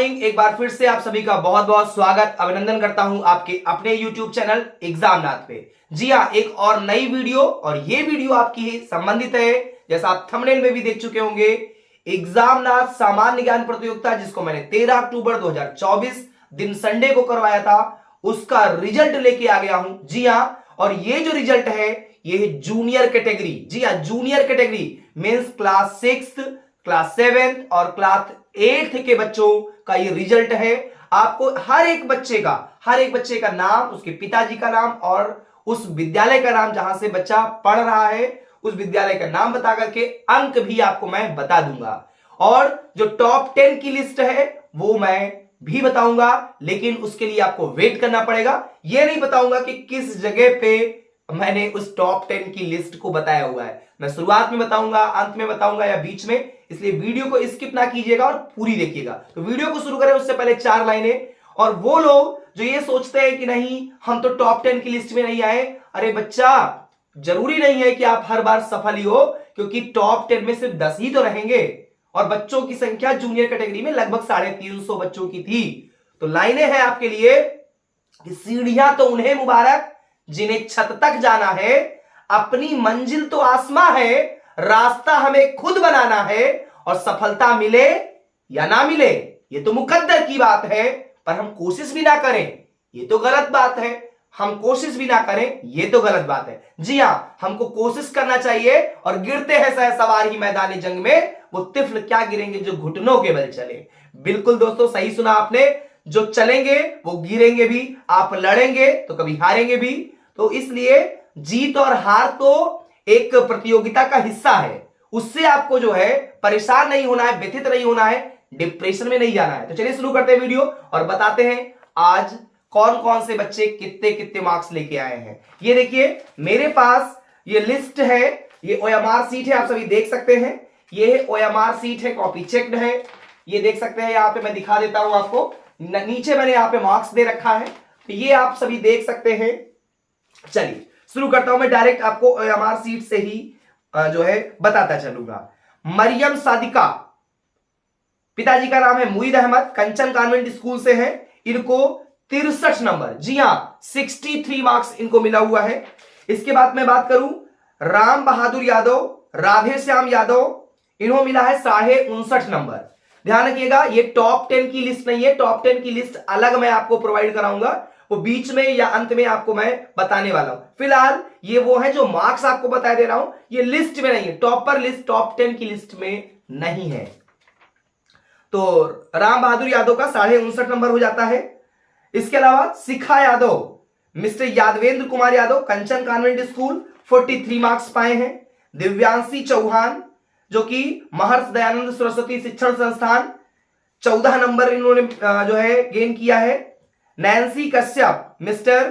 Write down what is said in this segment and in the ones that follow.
एक बार फिर से आप सभी का बहुत बहुत स्वागत अभिनंदन करता हूं आपके अपने YouTube चैनल एग्जामनाथ पे। जी हाँ, एक और नई वीडियो, और ये वीडियो आपकी संबंधित है, जैसा आप थंबनेल में भी देख चुके होंगे, एग्जामनाथ सामान्य ज्ञान प्रतियोगिता, जिसको मैंने 13 अक्टूबर 2024 दिन संडे को करवाया था, उसका रिजल्ट लेके आ गया हूं। जी हाँ, और ये जो रिजल्ट है ये जूनियर कैटेगरी, जी हाँ junior category means class 6, class 7 और क्लास 8 के बच्चों का ये रिजल्ट है। आपको हर एक बच्चे का नाम, उसके पिताजी का नाम और उस विद्यालय का नाम जहां से बच्चा पढ़ रहा है, उस विद्यालय का नाम बता करके अंक भी आपको मैं बता दूंगा। और जो टॉप 10 की लिस्ट है वो मैं भी बताऊंगा, लेकिन उसके लिए आपको वेट करना पड़ेगा। यह नहीं बताऊंगा कि किस जगह पे मैंने उस टॉप 10 की लिस्ट को बताया हुआ है। मैं शुरुआत में बताऊंगा, अंत में बताऊंगा या बीच में, इसलिए वीडियो को स्किप ना कीजिएगा और पूरी देखिएगा। तो वीडियो को शुरू करें उससे पहले 4 लाइनें। और वो लोग जो ये सोचते हैं कि नहीं हम तो टॉप 10 की लिस्ट में नहीं आए, अरे बच्चा, जरूरी नहीं है कि आप हर बार सफल ही हो, क्योंकि टॉप 10 में सिर्फ 10 ही तो रहेंगे और बच्चों की संख्या जूनियर कैटेगरी में लगभग 350 बच्चों की थी। तो लाइनें हैं आपके लिए कि सीढ़ियां तो उन्हें मुबारक जिन्हें छत तक जाना है, अपनी मंजिल तो आसमां है, रास्ता हमें खुद बनाना है, और सफलता मिले या ना मिले ये तो मुकद्दर की बात है, पर हम कोशिश भी ना करें ये तो गलत बात है। हम कोशिश भी ना करें ये तो गलत बात है। जी हां, हमको कोशिश करना चाहिए, और गिरते हैं सहसवार ही मैदानी जंग में, वो तिफल क्या गिरेंगे जो घुटनों के बल चले। बिल्कुल दोस्तों, सही सुना आपने, जो चलेंगे वो गिरेंगे भी, आप लड़ेंगे तो कभी हारेंगे भी। तो इसलिए जीत और हार तो एक प्रतियोगिता का हिस्सा है, उससे आपको जो है परेशान नहीं होना है, व्यथित नहीं होना है, डिप्रेशन में नहीं जाना है। तो चलिए शुरू करते हैं वीडियो और बताते हैं आज कौन कौन से बच्चे कितने कितने मार्क्स लेके आए हैं। ये देखिए मेरे पास ये लिस्ट है, ये ओएमआर सीट है, आप सभी देख सकते हैं। ये ओएमआर सीट है, कॉपी चेक्ड है, ये देख सकते हैं। यहां पे मैं दिखा देता हूं आपको, नीचे मैंने यहां पे मार्क्स दे रखा है, तो ये आप सभी देख सकते हैं। चलिए शुरू करता हूं, मैं डायरेक्ट आपको ओएमआर सीट से ही जो है बताता चलूंगा। मरियम सादिका, पिताजी का नाम है मुईद अहमद, कंचन कॉन्वेंट स्कूल से है। इनको 63 नंबर, जी हां 63 मार्क्स इनको मिला हुआ है। इसके बाद मैं बात करूं राम बहादुर यादव, राधे श्याम यादव, इन्हों मिला है 59.5 नंबर। ध्यान रखिएगा ये टॉप 10 की लिस्ट नहीं है, टॉप 10 की लिस्ट अलग मैं आपको प्रोवाइड कराऊंगा, वो बीच में या अंत में आपको मैं बताने वाला हूं। फिलहाल ये वो है जो मार्क्स आपको बता दे रहा हूं, ये लिस्ट में नहीं है, टॉपर लिस्ट टॉप 10 की लिस्ट में नहीं है। तो राम बहादुर यादव का 59.5 नंबर हो जाता है। इसके अलावा शिखा Yadav, mister Yadavindra Kumar Yadav, Kanchan convent school, 43 marks पाए हैं। दिव्यांशी चौहान, जो कि महर्षि दयानंद सरस्वती शिक्षण संस्थान, 14 नंबर इन्होंने जो है गेन किया है। नैन्सी कश्यप, मिस्टर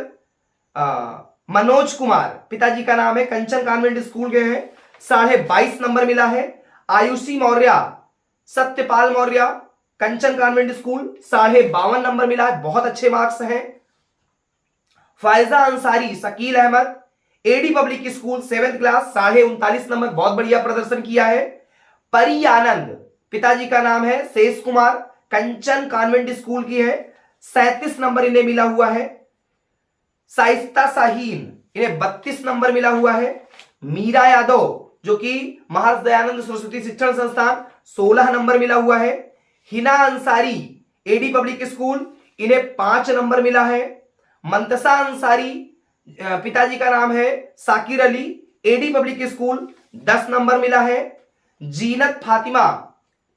मनोज कुमार, पिताजी का नाम है, कंचन कॉन्वेंट स्कूल के हैं, 22.5 नंबर मिला है। Ayushi Maurya, Satyapal Maurya, Kanchan convent school, 52.5 number मिला है, बहुत अच्छे मार्क्स हैं। Faiza Ansari, Shakeel Ahmad, AD public school 7th class, 39.5 number, बहुत बढ़िया प्रदर्शन किया है। परी आनंद, पिताजी का नाम है शेष कुमार, कंचन कॉन्वेंट स्कूल की है, 37 नंबर इन्हें मिला हुआ है। साइस्ता शाहीन, इन्हें 32 नंबर मिला हुआ है। मीरा यादव, जो कि महर्षि दयानंद सरस्वती शिक्षण संस्थान, 16 नंबर मिला हुआ है। Hina Ansari, AD public school, इन्हें 5 नंबर मिला है। मंतसा अंसारी, पिताजी का नाम है Sakir Ali, AD public school, 10 number मिला है। जीनत फातिमा,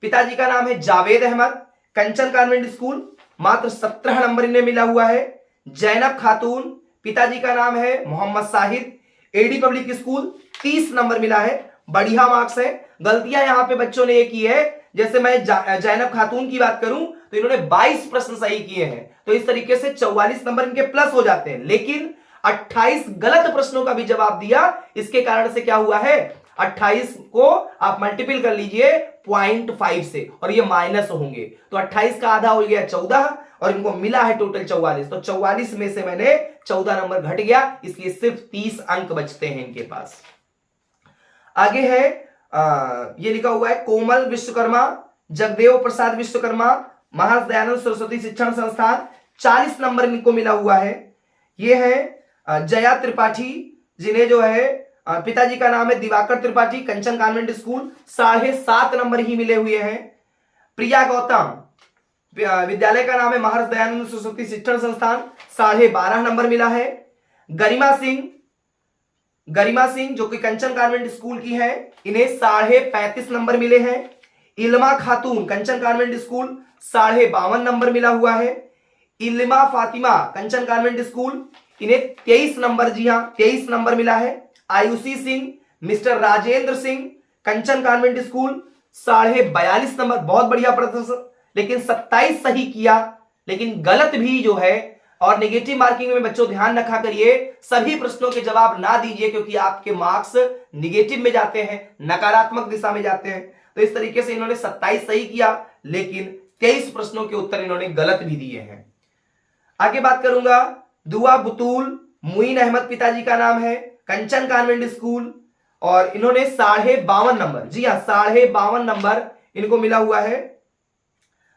पिताजी का नाम है जावेद अहमद, कंचन कॉन्वेंट स्कूल, मात्र 17 नंबर इन्हें मिला हुआ है। जैनब खातून, पिताजी का नाम है Mohammad Sahid, AD public school, 30 number मिला है, बढ़िया मार्क्स है। गलतियां यहां पे बच्चों ने ये की है, जैसे मैं जैनब खातून की बात करूं तो इन्होंने 22 प्रश्न सही किए हैं, तो इस तरीके से 44 नंबर इनके प्लस हो जाते हैं, लेकिन 28 गलत प्रश्नों का भी जवाब दिया। इसके कारण से क्या हुआ है, 28 को आप मल्टीपल कर लीजिए 0.5 से और ये माइनस होंगे, तो 28 का आधा हो गया 14 और इनको मिला है टोटल 44, तो 44 में से मैंने 14 नंबर घट गया, इसलिए सिर्फ 30 अंक बचते हैं इनके पास। आगे है ये लिखा हुआ है कोमल विश्वकर्मा, जगदेव प्रसाद विश्वकर्मा, महाराज दयानंद सरस्वती शिक्षण संस्थान 40 नंबर इनको मिला हुआ है। ये है जया त्रिपाठी, जिन्हें जो है पिताजी का नाम है दिवाकर त्रिपाठी, कंचन कॉन्वेंट स्कूल 7.5 नंबर ही मिले हुए हैं। प्रिया गौतम, विद्यालय का नाम है महाराज दयानंद सरस्वती शिक्षण संस्थान 12.5 नंबर मिला है। गरिमा सिंह जो कि कंचन कॉन्वेंट स्कूल की है, इन्हें 35.5 नंबर मिले हैं। इल्मा खातून कंचन कॉन्वेंट स्कूल 52.5 नंबर मिला हुआ है। इल्मा फातिमा कंचन कॉन्वेंट स्कूल, इन्हें 23 नंबर, जी हाँ 23 नंबर मिला है। आयुषी सिंह, मिस्टर राजेंद्र सिंह कंचन कॉन्वेंट स्कूल 42.5 नंबर, बहुत बढ़िया प्रदर्शन, लेकिन 27 सही किया, लेकिन गलत भी जो है। और नेगेटिव मार्किंग में बच्चों ध्यान रखा करिए, सभी प्रश्नों के जवाब ना दीजिए, क्योंकि आपके मार्क्स निगेटिव में जाते हैं, नकारात्मक दिशा में जाते हैं। तो इस तरीके से इन्होंने 27 सही किया, लेकिन 23 प्रश्नों के उत्तर इन्होंने गलत भी दिए हैं। आगे बात करूंगा, दुआ बुतूल मुइन अहमद पिताजी का नाम है, कंचन कॉन्वेंट स्कूल, और इन्होंने 52.5 नंबर, जी हाँ 52.5 नंबर इनको मिला हुआ है।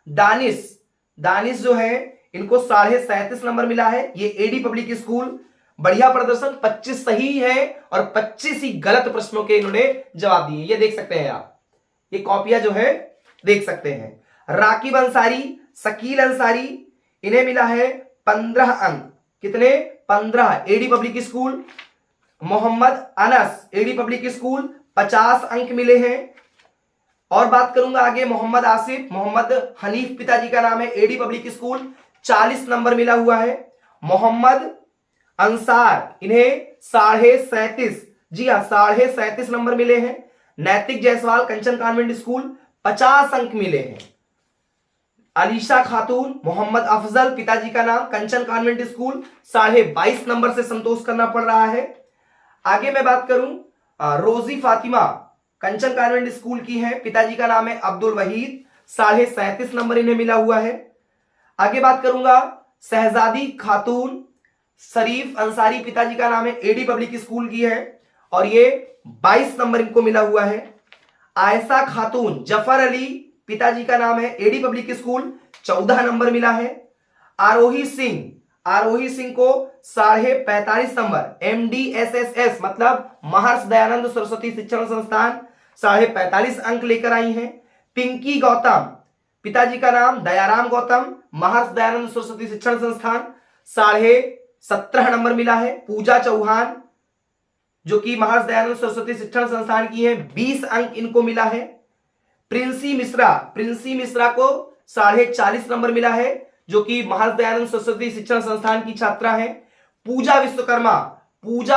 दानिश जो है इनको 37.5 नंबर मिला है। ये एडी पब्लिक स्कूल, बढ़िया प्रदर्शन, 25 सही है और 25 ही गलत प्रश्नों के इन्होंने जवाब दिए। ये देख सकते हैं आप, ये कॉपियां जो है देख सकते हैं। राकिब अंसारी, शकील अंसारी, इन्हें मिला है 15 अंक। कितने? 15, AD public school. Mohammad Anas, AD public school, 50 अंक मिले हैं। और बात करूंगा आगे, मोहम्मद आसिफ, मोहम्मद हनीफ पिताजी का नाम है, एडी पब्लिक स्कूल, 40 नंबर मिला हुआ है। मोहम्मद अंसार, इन्हें 37.5, जी हाँ 37.5 नंबर मिले हैं। नैतिक जायसवाल कंचन कॉन्वेंट स्कूल, 50 अंक मिले हैं। अलीशा खातून, मोहम्मद अफजल पिताजी का नाम, कंचन कॉन्वेंट स्कूल, 22.5 नंबर से संतोष करना पड़ रहा है। आगे मैं बात करूं, रोजी फातिमा कंचन कॉन्वेंट स्कूल की है, पिताजी का नाम है अब्दुल वहीद, 37.5 नंबर इन्हें मिला हुआ है। आगे बात करूंगा, शहजादी खातून शरीफ अंसारी पिताजी का नाम है, एडी पब्लिक स्कूल की है, और ये 22 नंबर इनको मिला हुआ है। आयशा खातून जफर अली पिताजी का नाम है, एडी पब्लिक स्कूल, 14 नंबर मिला है। आरोही सिंह को 45.5 नंबर, MDSSS मतलब महर्षि दयानंद सरस्वती शिक्षण संस्थान, 45.5 अंक लेकर आई हैं। पिंकी गौतम पिताजी का नाम दयाराम गौतम, महर्षि दयानंद सरस्वती शिक्षण संस्थान, 17.5 नंबर मिला है। पूजा चौहान जो कि महर्षि दयानंद सरस्वती शिक्षण संस्थान की है, 20 अंक इनको मिला है। प्रिंसी मिश्रा को 40.5 नंबर मिला है, जो कि महर्षि दयानंद सरस्वती शिक्षण संस्थान की छात्रा है। पूजा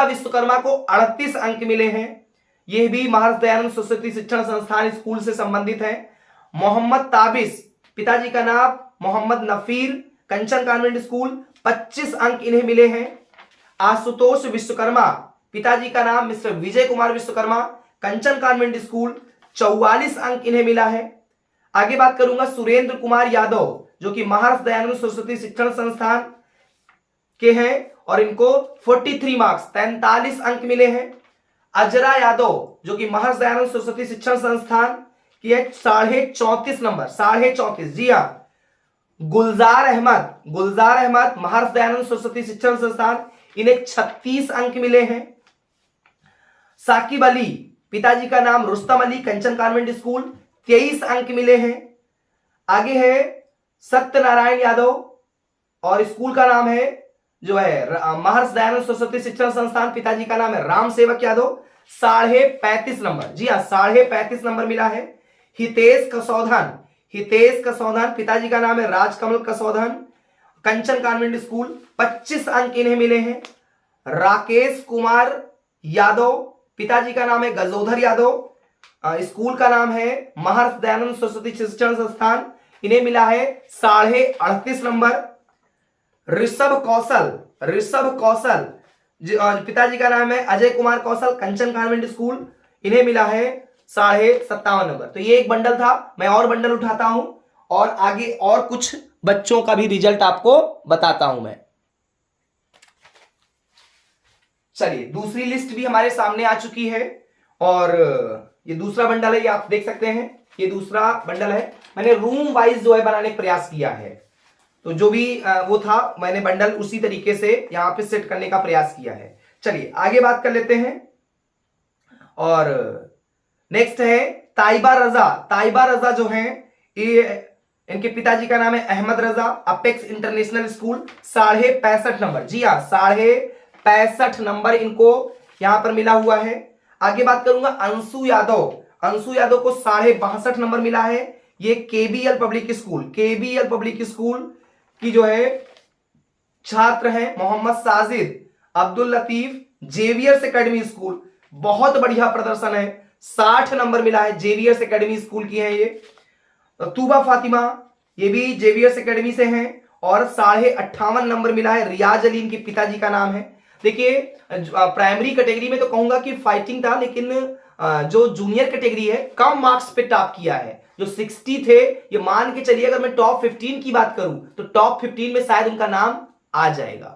विश्वकर्मा को 38 अंक मिले हैं, यह भी महर्षि दयानंद सरस्वती शिक्षण संस्थान स्कूल से संबंधित है। मोहम्मद ताबिस पिताजी का नाम मोहम्मद नफीर, कंचन कॉन्वेंट स्कूल, 25 अंक इन्हें मिले हैं। आशुतोष विश्वकर्मा पिताजी का नाम मिस्टर विजय कुमार विश्वकर्मा, कंचन कॉन्वेंट स्कूल, 44 अंक इन्हें मिला है। आगे बात करूंगा, सुरेंद्र कुमार यादव जो कि महर्षि दयानंद सरस्वती शिक्षण संस्थान के हैं, और इनको 43 मार्क्स 43 अंक मिले हैं। अजरा यादव जो कि महर्षि दयानंद सरस्वती शिक्षण संस्थान की है, 34.5 नंबर, 34.5, जी हाँ। गुलजार अहमद महर्षि दयानंद सरस्वती शिक्षण संस्थान, इन्हें 36 अंक मिले हैं। साकिब अली पिताजी का नाम रुस्तम अली, कंचन कॉन्वेंट स्कूल, 23 अंक मिले हैं। आगे है सत्यनारायण यादव, और स्कूल का नाम है जो है महर्षि दयानंद सरस्वती शिक्षण संस्थान, पिताजी का नाम है राम सेवक यादव, 35.5 नंबर, जी हाँ 35.5 नंबर मिला है। हितेश कसौधन पिताजी का नाम है राजकमल कसौधन, कंचन कॉन्वेंट स्कूल, 25 अंक इन्हें मिले हैं। राकेश कुमार यादव पिताजी का नाम है गजोधर यादव, स्कूल का नाम है महर्षि दयानंद सरस्वती शिक्षण संस्थान, इन्हें मिला है 38.5 नंबर। ऋषभ कौशल पिताजी का नाम है अजय कुमार कौशल, कंचन कॉन्वेंट स्कूल, इन्हें मिला है 57.5 नंबर। तो ये एक बंडल था, मैं और बंडल उठाता हूं और आगे और कुछ बच्चों का भी रिजल्ट आपको बताता हूं मैं। चलिए, दूसरी लिस्ट भी हमारे सामने आ चुकी है, और ये दूसरा बंडल है, ये आप देख सकते हैं। ये दूसरा बंडल है। मैंने रूम वाइज जो है बनाने का प्रयास किया है, तो जो भी वो था मैंने बंडल उसी तरीके से यहां पे सेट करने का प्रयास किया है। चलिए आगे बात कर लेते हैं। और नेक्स्ट है ताइबा रजा। ताइबा रजा जो है ये इनके पिताजी का नाम है अहमद रजा, अपेक्स इंटरनेशनल स्कूल, 65.5 नंबर। जी हाँ, 65.5 नंबर इनको यहां पर मिला हुआ है। आगे बात करूंगा अंशु यादव। अंशु यादव को 62.5 नंबर मिला है। ये KBL public school, KBL public school की जो है छात्र हैं। Mohammad Sajid, Abdul Latif, Xavier's academy school, बहुत बढ़िया प्रदर्शन है, 60 नंबर मिला है। जेवियर्स एकेडमी स्कूल की है ये। तूबा फातिमा, ये भी जेवियर्स एकेडमी से हैं और 58.5 नंबर मिला है। रियाज अली इनके पिताजी का नाम है। देखिए प्राइमरी कैटेगरी में तो कहूंगा कि फाइटिंग था, लेकिन जो जूनियर कैटेगरी है कम मार्क्स पे टॉप किया है। जो 60 थे, ये मान के चलिए अगर मैं टॉप 15 की बात करूं तो टॉप 15 में शायद उनका नाम आ जाएगा।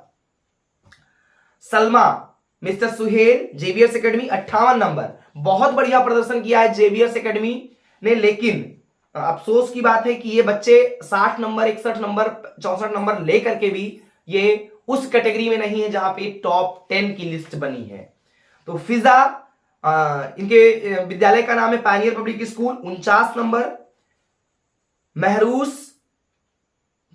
Salma, mister Suhel, Xavier's academy, 58 number. बहुत बढ़िया प्रदर्शन किया है जेवियर्स एकेडमी ने, लेकिन अफसोस की बात है कि ये बच्चे 60 नंबर, 61 नंबर, 64 नंबर लेकर के भी ये उस कैटेगरी में नहीं है जहां पे टॉप 10 की लिस्ट बनी है। तो फिजा, इनके विद्यालय का नाम है pioneer public school, 49 number. Mahroos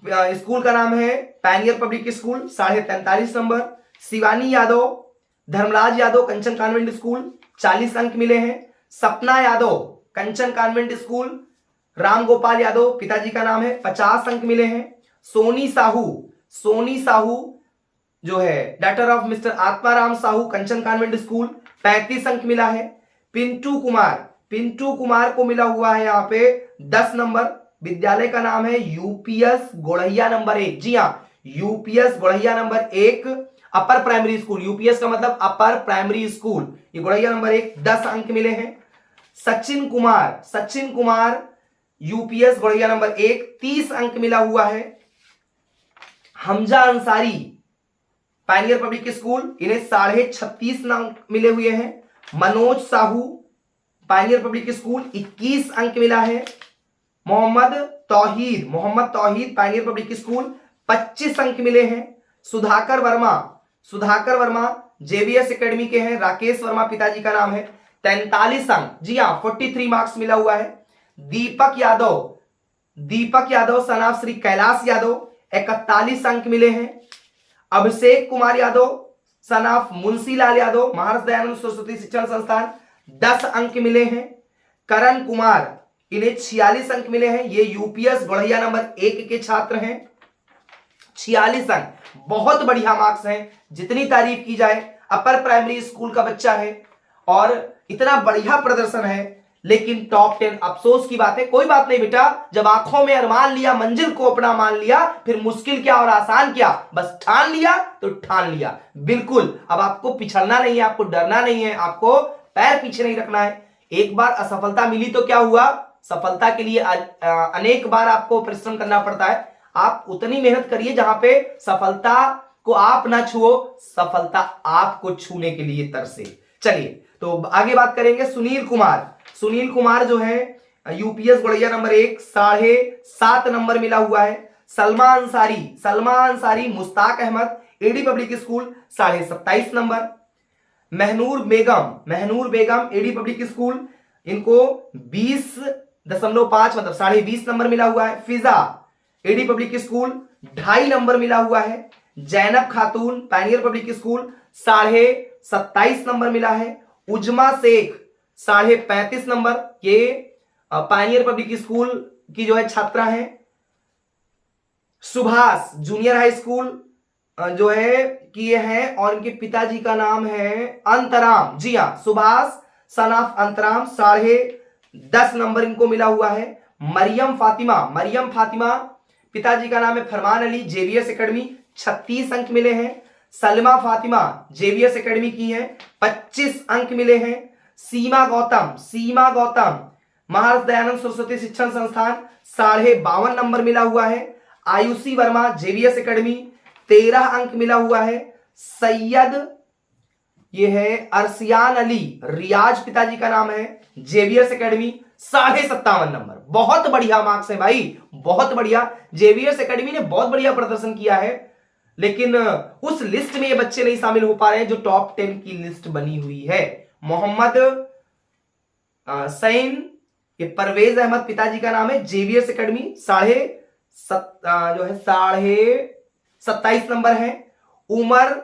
school का नाम है pioneer public school, 43.5 number. Shivani Yadav, Dharmraj Yadav, Kanchan convent school, 40 अंक मिले हैं। सपना यादव, कंचन कॉन्वेंट स्कूल, राम गोपाल यादव पिताजी का नाम है, 50 अंक मिले हैं। सोनी साहू, सोनी साहू जो है daughter of mister Atmaram Sahu, Kanchan convent school, 35 अंक मिला है। पिंटू कुमार, पिंटू कुमार को मिला हुआ है यहाँ पे 10 नंबर। विद्यालय का नाम है यूपीएस गोढ़ैया नंबर 1। जी हाँ, UPS Godhaiya number 1 upper primary school. UPS का मतलब अपर प्राइमरी स्कूल, ये गोढ़ैया नंबर 1, 10 अंक मिले हैं। सचिन कुमार, सचिन कुमार यूपीएस गोढ़ैया नंबर 1, 30 अंक मिला हुआ है। Hamza Ansari, Pioneer public school, इन्हें 36.5 अंक मिले हुए हैं। Manoj Sahu, Pioneer public school, 21 अंक मिला है। मोहम्मद तौहीद, मोहम्मद तौहीद, पायनियर पब्लिक स्कूल, 25 अंक मिले हैं। सुधाकर वर्मा, सुधाकर वर्मा जेवीएस एकेडमी के हैं, राकेश वर्मा पिताजी का नाम है, 43 अंक। जी हाँ, 43 मार्क्स मिला हुआ है। दीपक यादव, दीपक यादव सन ऑफ श्री कैलाश यादव, 41 अंक मिले हैं। अभिषेक कुमार यादव सन ऑफ मुंशीलाल यादव, महाराज दयानंद सरस्वती शिक्षण संस्थान, 10 अंक मिले हैं। करण कुमार, इन्हें 46 अंक मिले हैं। ये यूपीएस गोढ़ैया नंबर 1 के छात्र हैं, 46 अंक, बहुत बढ़िया मार्क्स हैं। जितनी तारीफ की जाए, अपर प्राइमरी स्कूल का बच्चा है और इतना बढ़िया प्रदर्शन है, लेकिन टॉप 10। अफसोस की बात है, कोई बात नहीं बेटा, जब आंखों में अरमान लिया, मंजिल को अपना मान लिया, फिर मुश्किल क्या और आसान क्या, बस ठान लिया तो ठान लिया। बिल्कुल, अब आपको पिछड़ना नहीं है, आपको डरना नहीं है, आपको पैर पीछे नहीं रखना है। एक बार असफलता मिली तो क्या हुआ, सफलता के लिए अनेक बार आपको परिश्रम करना पड़ता है। आप उतनी मेहनत करिए जहां पे सफलता को आप ना छुओ, सफलता आपको छूने के लिए तरसे। चलिए तो आगे बात करेंगे। सुनील कुमार, सुनील कुमार जो है यूपीएस गोढ़ैया नंबर 1, 7.5 नंबर मिला हुआ है। Salma Ansari, Salma Ansari, Mushtaq Ahmad, AD public school, 27.5 number. Mahnoor Begum, Mahnoor Begum, AD public school, इनको 20.5 मतलब 20.5 नंबर मिला हुआ है। Fiza, AD public school, 2.5 number मिला हुआ है। जैनब खातून, पायनियर पब्लिक स्कूल, 27.5 नंबर मिला है। उजमा शेख, 35.5 नंबर, ये पायनियर पब्लिक स्कूल की जो है छात्रा है। सुभाष जूनियर हाई स्कूल जो है कि ये है और इनके पिताजी का नाम है अंतराम। जी हाँ, Subhash son of Antram, 10.5 number इनको मिला हुआ है। मरियम फातिमा, मरियम फातिमा, पिताजी का नाम है फरमान अली, जेवीएस एकेडमी, 36 अंक मिले हैं। सलमा फातिमा जेवीएस एकेडमी की है, 25 अंक मिले हैं। सीमा गौतम, सीमा गौतम, महाराज दयानंद सरस्वती शिक्षण संस्थान, 52.5 नंबर मिला हुआ है। आयुषी वर्मा जेवीएस एकेडमी, 13 अंक मिला हुआ है। सैयद, ये है अरसियान अली, रियाज पिताजी का नाम है, जेवीएस एकेडमी, 57.5 नंबर। बहुत बढ़िया मार्क्स है भाई, बहुत बढ़िया। जेवीएस एकेडमी ने बहुत बढ़िया प्रदर्शन किया है, लेकिन उस लिस्ट में ये बच्चे नहीं शामिल हो पा रहे हैं जो टॉप 10 की लिस्ट बनी हुई है। मोहम्मद सईन, ये परवेज अहमद पिताजी का नाम है। जेवीएस एकेडमी जो है 27.5 नंबर है। उमर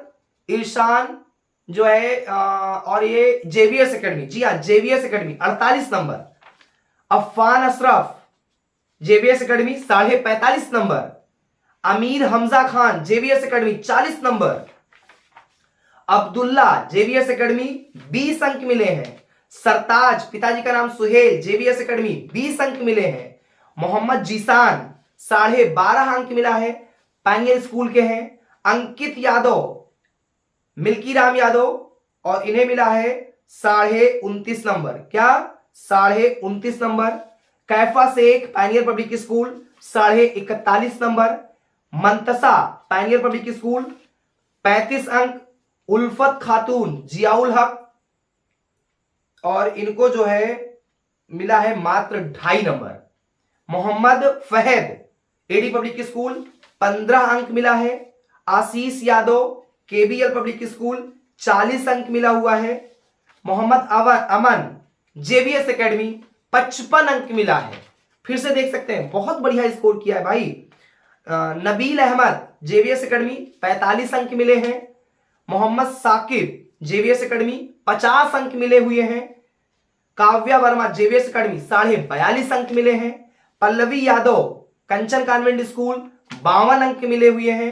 इरशान जो है और ये जेवीएस एकेडमी, जी हाँ JVS academy 48 number. Afaan Ashraf JVS academy 45.5 number. Amir Hamza Khan JVS academy 40 number. Abdullah JVS academy 20 अंक मिले हैं। सरताज, पिताजी का नाम सुहेल, जेवीएस एकेडमी 20 अंक मिले हैं। मोहम्मद जीसान 12.5 अंक मिला है, पैनियल स्कूल के हैं। अंकित यादव, मिल्की राम यादव, और इन्हें मिला है 29.5 नंबर। क्या? 29.5 number. Kaifa Sheikh, pioneer public school 41.5 number. Mantasa, pioneer public school 35 अंक। उल्फत खातून, जियाउल हक, और इनको जो है मिला है मात्र 2.5 number. Mohammad Fahad, AD public school 15 अंक मिला है। Ashish Yadav, KBL public school 40 अंक मिला हुआ है। मोहम्मद अमन, जेवीएस एकेडमी 55 अंक मिला है। फिर से देख सकते हैं बहुत बढ़िया स्कोर किया है भाई। नबील अहमद, जेवीएस एकेडमी 45 अंक मिले हैं। मोहम्मद साकिब, जेवीएस एकेडमी 50 अंक मिले हुए हैं। काव्या वर्मा, जेवीएस एकेडमी 42.5 अंक मिले हैं। पल्लवी यादव, कंचन कॉन्वेंट स्कूल 52 अंक मिले हुए हैं।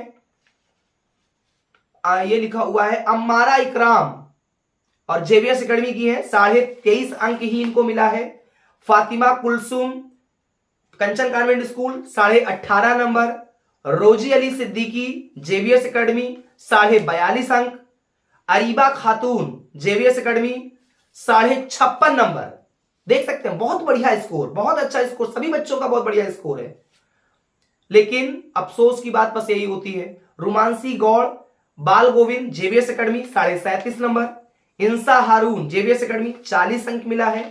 ये लिखा हुआ है अम्मारा इकराम, और जेवीएस एकेडमी की है, 23.5 अंक ही इनको मिला है। फातिमा कुलसुम, कंचन कॉन्वेंट स्कूल 18.5 नंबर। रोजी अली सिद्दीकी, जेवीएस एकेडमी 42.5 अंक। अरीबा खातून, जेवीएस एकेडमी 56.5 नंबर। देख सकते हैं बहुत बढ़िया स्कोर, बहुत अच्छा स्कोर, सभी बच्चों का बहुत बढ़िया स्कोर है। लेकिन अफसोस की बात बस यही होती है, रुमांसी गौड़, बाल गोविंद, जेवीएस एकेडमी 37.5 नंबर। इंसा हारून, जेवीएस एकेडमी 40 अंक मिला है।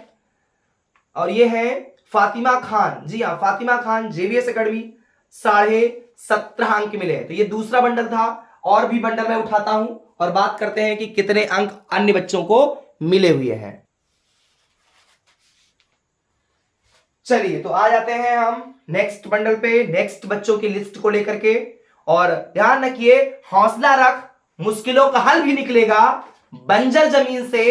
और ये है फातिमा खान, जी हाँ फातिमा खान, जेवीएस एकेडमी 17.5 अंक मिले हैं। तो ये दूसरा बंडल था, और भी बंडल मैं उठाता हूं और बात करते हैं कि कितने अंक अन्य बच्चों को मिले हुए हैं। चलिए तो आ जाते हैं हम नेक्स्ट बंडल पे, नेक्स्ट बच्चों की लिस्ट को लेकर के। और ध्यान रखिए, हौसला रख, मुश्किलों का हल भी निकलेगा। बंजर जमीन से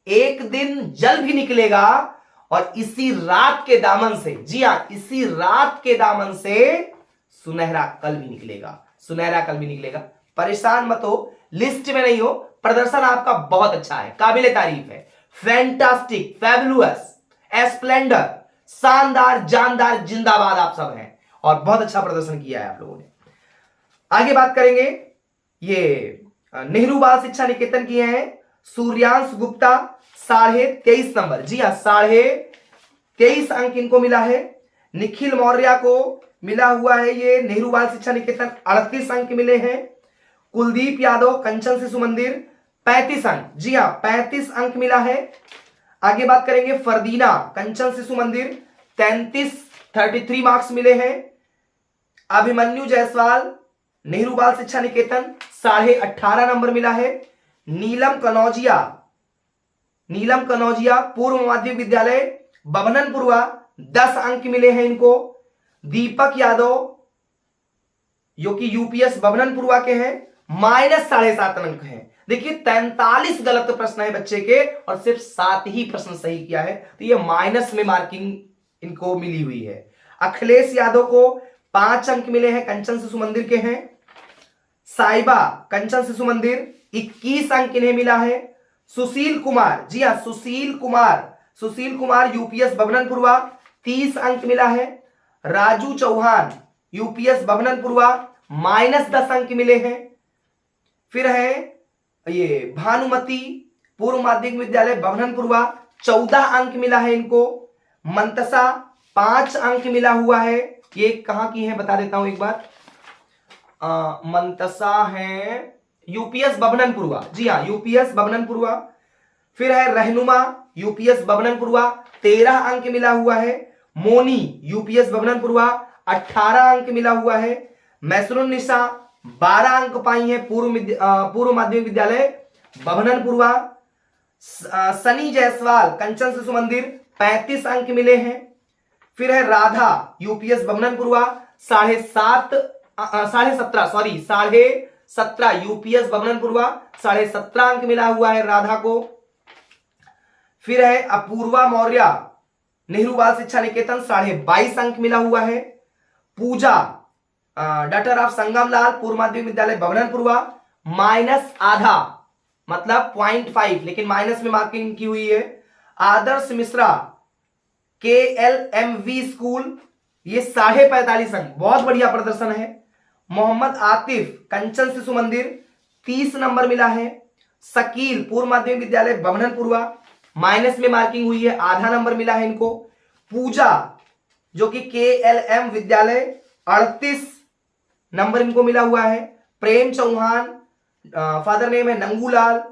एक दिन जल भी निकलेगा, और इसी रात के दामन से, जी हां इसी रात के दामन से सुनहरा कल भी निकलेगा, सुनहरा कल भी निकलेगा। परेशान मत हो, लिस्ट में नहीं हो, प्रदर्शन आपका बहुत अच्छा है, काबिले तारीफ है। फैंटास्टिक, फैबुलस, एस्प्लेंडर, शानदार, जानदार, जिंदाबाद आप सब हैं, और बहुत अच्छा प्रदर्शन किया है आप लोगों ने। आगे बात करेंगे, ये नेहरू बाल शिक्षा निकेतन की हैं सूर्यांश गुप्ता 23.5 नंबर। जी हाँ 23.5 अंक इनको मिला है। निखिल मौर्य को मिला हुआ है ये नेहरू बाल शिक्षा निकेतन 38 अंक मिले हैं। कुलदीप यादव, कंचन शिशु मंदिर 35 अंक, जी हाँ 35 अंक मिला है। आगे बात करेंगे फरदीना, कंचन शिशु मंदिर 33 मार्क्स मिले हैं। अभिमन्यु जायसवाल, नेहरू बाल शिक्षा निकेतन 18.5 नंबर मिला है। नीलम कनौजिया, पूर्व माध्यमिक विद्यालय बभननपुरवा 10 अंक मिले हैं इनको। दीपक यादव जो कि यूपीएस बभननपुरवा के हैं, -7.5 अंक हैं। देखिए 43 गलत प्रश्न है बच्चे के, और सिर्फ 7 ही प्रश्न सही किया है, तो ये माइनस में मार्किंग इनको मिली हुई है। अखिलेश यादव को 5 अंक मिले हैं, कंचन शिशु मंदिर के हैं। साइबा, कंचन शिशु मंदिर 21 अंक इन्हें मिला है। सुशील कुमार, जी हाँ सुशील कुमार यूपीएस बभननपुरवा 30 अंक मिला है। राजू चौहान, यूपीएस बभननपुरवा -10 अंक मिले हैं। फिर है ये भानुमति, पूर्व माध्यमिक विद्यालय बभननपुरवा 14 अंक मिला है इनको। मंतसा 5 अंक मिला हुआ है। ये कहां की है बता देता हूं एक बार, मंतसा है यूपीएस बभननपुरवा, जी हाँ यूपीएस बभननपुरवा। फिर है रहनुमा, यूपीएस बबननपुरवा 13 अंक मिला हुआ है। मोनी यूपीएस बबननपुरवा 18 अंक मिला हुआ है। मैसरुन्निसा 12 अंक पाई है पूर्व माध्यमिक विद्यालय बबननपुरवा। सनी जायसवाल कंचन शिशु मंदिर 35 अंक मिले हैं। फिर है राधा यूपीएस बबननपुरवा 17.5 यूपीएस बबननपुरवा 17.5 अंक मिला हुआ है राधा को। फिर है अपूर्वा मौर्य नेहरू बाल शिक्षा निकेतन 22.5 अंक मिला हुआ है। पूजा डॉक्टर ऑफ संगमलाल पूर्व माध्यमिक विद्यालय बबननपुरवा -आधा मतलब 0.5 लेकिन माइनस में मार्किंग की हुई है। आदर्श मिश्रा KLMV स्कूल ये 45.5 अंक, बहुत बढ़िया प्रदर्शन है। मोहम्मद आतिफ कंचन शिशु मंदिर 30 नंबर मिला है। शकील पूर्व माध्यमिक विद्यालय बबननपुरवा माइनस में मार्किंग हुई है, आधा नंबर मिला है इनको। पूजा जो कि KLM विद्यालय 38 नंबर इनको मिला हुआ है। प्रेम चौहान फादर नेम है नंगूलाल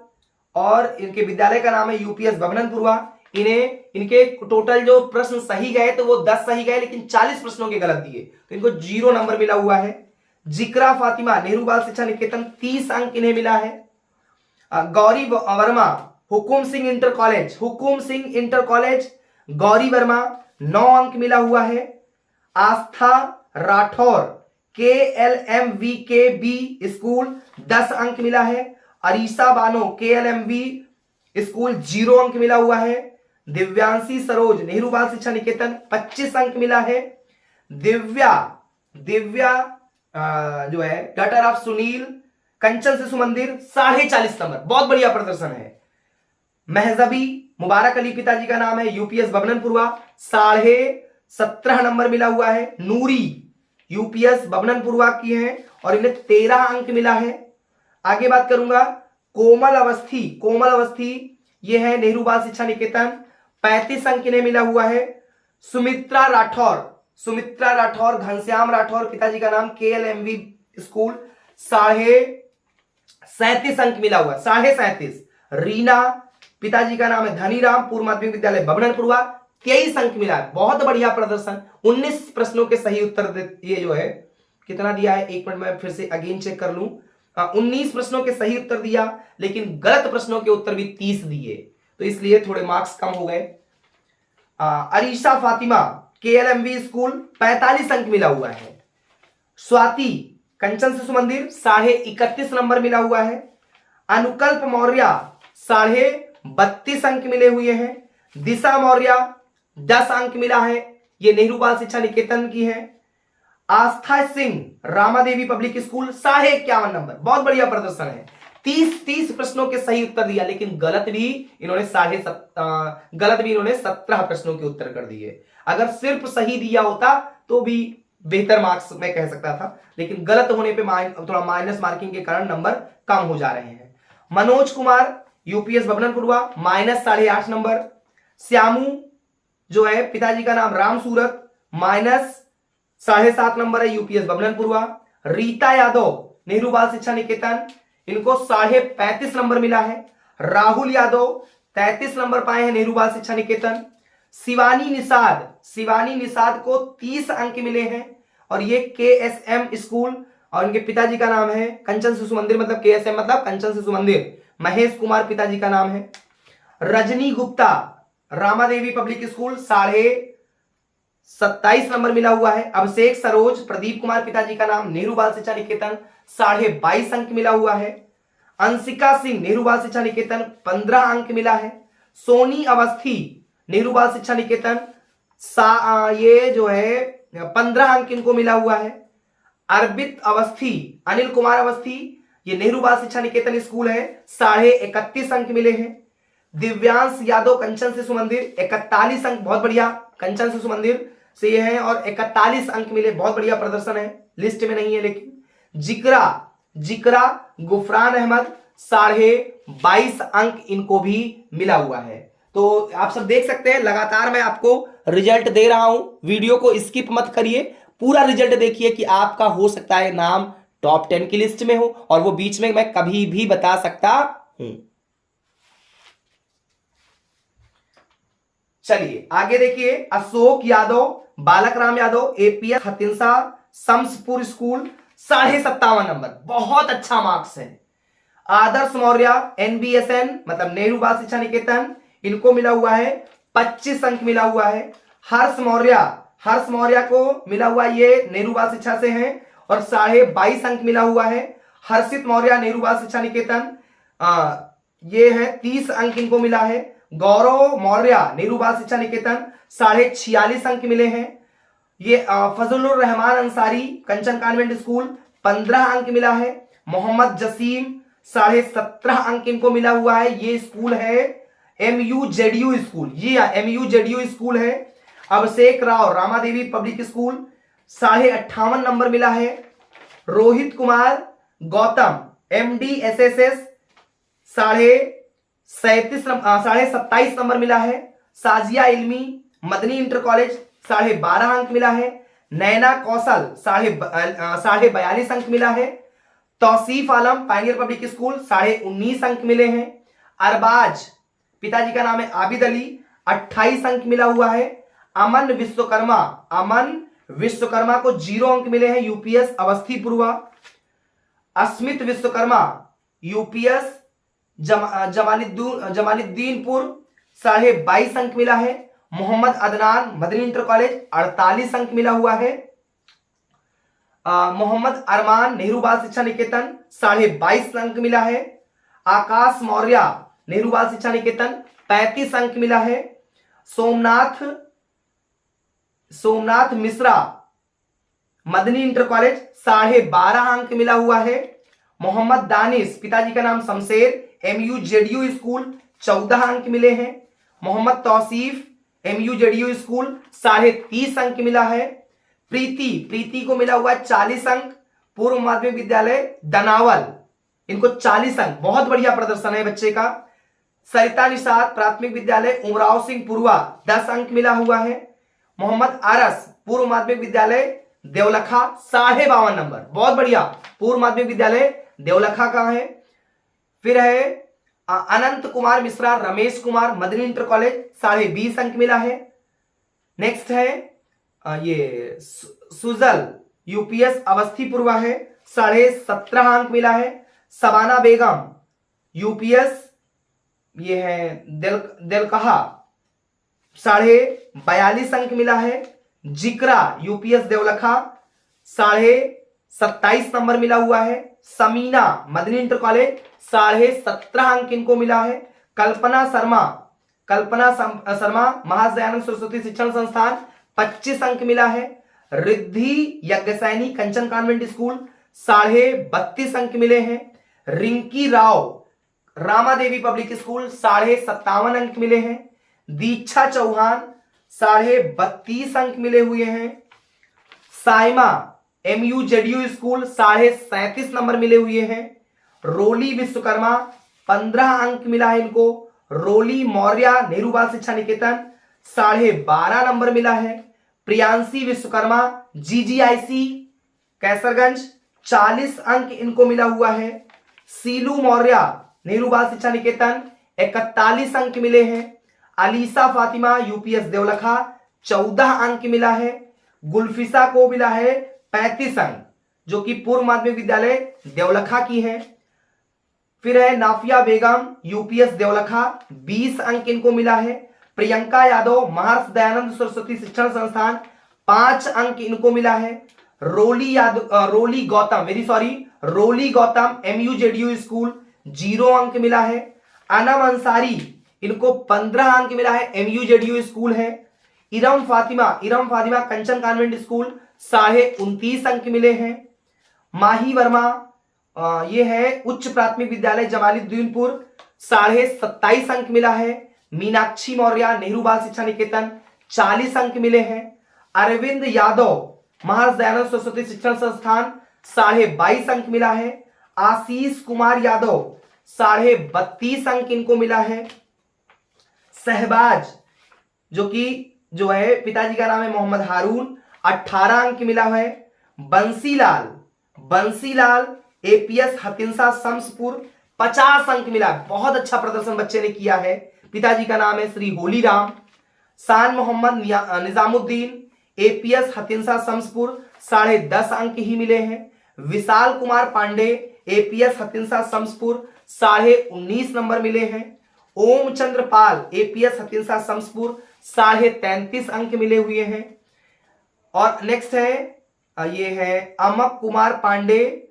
और इनके विद्यालय का नाम है यूपीएस बबननपुरवा। इनके टोटल जो प्रश्न सही गए तो वो 10 सही गए, लेकिन 40 प्रश्नों के गलत दिए तो इनको 0 नंबर मिला हुआ है। जिक्रा फातिमा नेहरू बाल शिक्षा निकेतन 30 अंक इन्हें मिला है। गौरी वर्मा हुकुम सिंह इंटर कॉलेज गौरी वर्मा 9 अंक मिला हुआ है। आस्था राठौर KLMVKB स्कूल 10 अंक मिला है। अरीसा बानो KLMV स्कूल 0 अंक मिला हुआ है। दिव्यांशी सरोज नेहरू बाल शिक्षा निकेतन 25 अंक मिला है। दिव्या जो है डॉक्टर ऑफ सुनील कंचन शिशु मंदिर 40.5 नंबर, बहुत बढ़िया प्रदर्शन है। महजबी मुबारक अली पिताजी का नाम है यूपीएस बबननपुरवा 17.5 नंबर मिला हुआ है। नूरी यूपीएस बबननपुरवा की है और इन्हें 13 अंक मिला है। आगे बात करूंगा कोमल अवस्थी ये है नेहरू बाल शिक्षा निकेतन 35 अंक इन्हें मिला हुआ है। सुमित्रा राठौर घनश्याम राठौर पिताजी का नाम KLMV स्कूल 37.5 अंक मिला हुआ 37.5। रीना पिताजी का नाम है धनीराम पूर्व माध्यमिक विद्यालय बबननपुरवा 23 अंक मिला है, बहुत बढ़िया प्रदर्शन। 19 प्रश्नों के सही उत्तर ये जो है कितना दिया है, एक मिनट में फिर से अगेन चेक कर लूं। 19 प्रश्नों के सही उत्तर दिया, लेकिन गलत प्रश्नों के उत्तर भी 30 दिए, तो इसलिए थोड़े मार्क्स कम हो गए। अरीशा फातिमा KLMV स्कूल 45 अंक मिला हुआ है। स्वाति कंचन शिशु मंदिर 31.5 नंबर मिला हुआ है। अनुकल्प मौर्य 32.5 अंक मिले हुए हैं। दिशा मौर्य 10 अंक मिला है, ये नेहरू बाल शिक्षा निकेतन की है। Aastha Singh Ramadevi public school 51.5 number, बहुत बढ़िया प्रदर्शन है। 30 प्रश्नों के सही उत्तर दिया, लेकिन गलत भी इन्होंने 17 प्रश्नों के उत्तर कर दिए। अगर सिर्फ सही दिया होता तो भी बेहतर मार्क्स मैं कह सकता था, लेकिन गलत होने पे थोड़ा माइनस मार्किंग के कारण नंबर कम हो जा रहे हैं। Manoj Kumar UPS Babbanpurwa -8.5 number. श्यामू जो है पिताजी का नाम राम सूरत -7.5 नंबर है यूपीएस बबननपुरवा। रीता यादव नेहरू बाल शिक्षा निकेतन इनको 35.5 नंबर मिला है। राहुल यादव 33 नंबर पाए हैं नेहरू बाल शिक्षा निकेतन। शिवानी निषाद को 30 अंक मिले हैं और ये KSM स्कूल और इनके पिताजी का नाम है कंचन शिशु मंदिर, मतलब KSM मतलब कंचन शिशु मंदिर, महेश कुमार पिताजी का नाम है। Rajni Gupta Ramadevi public school 27.5 number मिला हुआ है। अभिषेक सरोज प्रदीप कुमार पिताजी का नाम नेहरू बाल शिक्षा निकेतन 22.5 अंक मिला हुआ है। अंशिका सिंह नेहरू बाल शिक्षा निकेतन 15 अंक मिला है। सोनी अवस्थी नेहरू बाल शिक्षा निकेतन ये जो है 15 अंक इनको मिला हुआ है। अर्पित अवस्थी अनिल कुमार अवस्थी ये नेहरू बाल शिक्षा निकेतन स्कूल है 31.5 अंक मिले हैं। दिव्यांश यादव कंचन शिशु मंदिर 41 अंक, बहुत बढ़िया, कंचन शिशु मंदिर से ये है और 41 अंक मिले, बहुत बढ़िया प्रदर्शन है, लिस्ट में नहीं है लेकिन। जिक्रा गुफरान अहमद 22.5 अंक इनको भी मिला हुआ है। तो आप सब देख सकते हैं लगातार मैं आपको रिजल्ट दे रहा हूं, वीडियो को स्किप मत करिए, पूरा रिजल्ट देखिए कि आपका हो सकता है नाम टॉप 10 की लिस्ट में हो और वो बीच में मैं कभी भी बता सकता हूं। चलिए आगे देखिए, Ashok Yadav, Balak Ram Yadav, APS Hatinsa Shamaspur school 57.5 number, बहुत अच्छा मार्क्स है। आदर्श मौर्य एनबीएसएन मतलब नेहरू बाल शिक्षा निकेतन, इनको मिला हुआ है 25 अंक मिला हुआ है। हर्ष मौर्य को मिला हुआ ये नेहरू बाल शिक्षा से है और 22.5 अंक मिला हुआ है। हर्षित मौर्य नेहरू बाल शिक्षा निकेतन, ये है 30 अंक इनको मिला है। गौरव मौर्य नेहरू बाल शिक्षा निकेतन 46.5 अंक मिले हैं। ये फजलुर रहमान अंसारी कंचन कॉन्वेंट स्कूल 15 अंक मिला है। मोहम्मद जसीम 17.5 अंक इनको मिला हुआ है। ये स्कूल है MUZU स्कूल, ये MUZU स्कूल है। Abhishek Rao Ramadevi public school 58.5 number मिला है। रोहित कुमार गौतम MDSSS 27.5 नंबर मिला है। साजिया इल्मी मदनी इंटर कॉलेज 12.5 अंक मिला है। नैना कौशल 42 अंक मिला है। तौसीफ आलम पायनियर पब्लिक स्कूल 19.5 अंक मिले हैं। अरबाज पिताजी का नाम है आबिद अली 28 अंक मिला हुआ है। अमन विश्वकर्मा को 0 अंक मिले हैं, यूपीएस अवस्थी पूर्वा। अस्मित विश्वकर्मा यूपीएस जमानुद्दीनपुर 22.5 अंक मिला है। मोहम्मद अदनान मदनी इंटर कॉलेज 48 अंक मिला हुआ है। मोहम्मद अरमान नेहरू बाल शिक्षा निकेतन 22.5 अंक मिला है। आकाश मौर्य नेहरू बाल शिक्षा निकेतन 35 अंक मिला है। सोमनाथ मिश्रा मदनी इंटर कॉलेज 12.5 अंक मिला हुआ है। मोहम्मद दानिश पिताजी का नाम शमशेर MUZU स्कूल 14 अंक मिले हैं। मोहम्मद तौसीफ MUZU स्कूल 30.5 अंक मिला है। प्रीति को मिला हुआ 40 अंक, पूर्व माध्यमिक विद्यालय दनावल, इनको 40 अंक, बहुत बढ़िया प्रदर्शन है बच्चे का। सरिता निषाद प्राथमिक विद्यालय उमराव सिंह पुरवा 10 अंक मिला हुआ है। मोहम्मद आरस पूर्व माध्यमिक विद्यालय देवलखा 52.5 नंबर, बहुत बढ़िया, पूर्व माध्यमिक विद्यालय देवलखा का है। फिर है अनंत कुमार मिश्रा रमेश कुमार मदनी इंटर कॉलेज 20.5 अंक मिला है। नेक्स्ट है ये सुजल यूपीएस अवस्थी पूर्वा है 17.5 अंक मिला है। सबाना बेगम यूपीएस ये है दिलकहा 42.5 अंक मिला है। जिक्रा यूपीएस देवलखा 27.5 नंबर मिला हुआ है। समीना मदनी इंटर कॉलेज 17.5 अंक इनको मिला है। कल्पना शर्मा महाराज दयानंद सरस्वती शिक्षण संस्थान 25 अंक मिला है। रिद्धि यज्ञसैनी कंचन कॉन्वेंट स्कूल 32.5 अंक मिले हैं। रिंकी राव रामादेवी पब्लिक स्कूल 57.5 अंक मिले हैं। दीक्षा चौहान 32.5 अंक मिले हुए हैं। साइमा MUZU स्कूल 37.5 नंबर मिले हुए हैं। रोली विश्वकर्मा 15 अंक मिला है इनको। रोली मौर्य नेहरू बाल शिक्षा निकेतन 12.5 नंबर मिला है। प्रियांशी विश्वकर्मा GGIC कैसरगंज 40 अंक इनको मिला हुआ है। सीलू मौर्य नेहरू बाल शिक्षा निकेतन 41 अंक मिले हैं। अलीसा फातिमा यूपीएस देवलखा 14 अंक मिला है। गुलफिसा को मिला है 35 अंक, जो कि पूर्व माध्यमिक विद्यालय देवलखा की है। फिर है नाफिया बेगम यूपीएस देवलखा 20 अंक इनको मिला है। प्रियंका यादव महर्षि दयानंद सरस्वती शिक्षण संस्थान 5 अंक इनको मिला है। रोली गौतम MUZU स्कूल 0 अंक मिला है। अनम अंसारी इनको 15 अंक मिला है, MUZU स्कूल है। इरम फातिमा कंचन कॉन्वेंट स्कूल 29.5 अंक मिले हैं। माही वर्मा ये है उच्च प्राथमिक विद्यालय जमालुद्दीनपुर 27.5 अंक मिला है। मीनाक्षी मौर्य नेहरू बाल शिक्षा निकेतन 40 अंक मिले हैं। अरविंद यादव महाराज दयानंद सरस्वती शिक्षण संस्थान 22.5 अंक मिला है। आशीष कुमार यादव 32.5 अंक इनको मिला है। सहबाज जो है पिताजी का नाम है मोहम्मद हारून 18 अंक मिला है। बंसीलाल एपीएस हतिंसा शमसपुर 50 अंक मिला, बहुत अच्छा प्रदर्शन बच्चे ने किया है। पिताजी का नाम है श्री होलीराम शान मोहम्मद निजामुद्दीन एपीएस हथिनसा शमसपुर 10.5 अंक ही मिले हैं। विशाल कुमार पांडे एपीएस हथिनसा शमसपुर 19.5 नंबर मिले हैं। ओम चंद्र पाल एपीएस हथिनसा शमसपुर 33.5 अंक मिले हुए हैं। और नेक्स्ट है ये है अमक कुमार पांडे,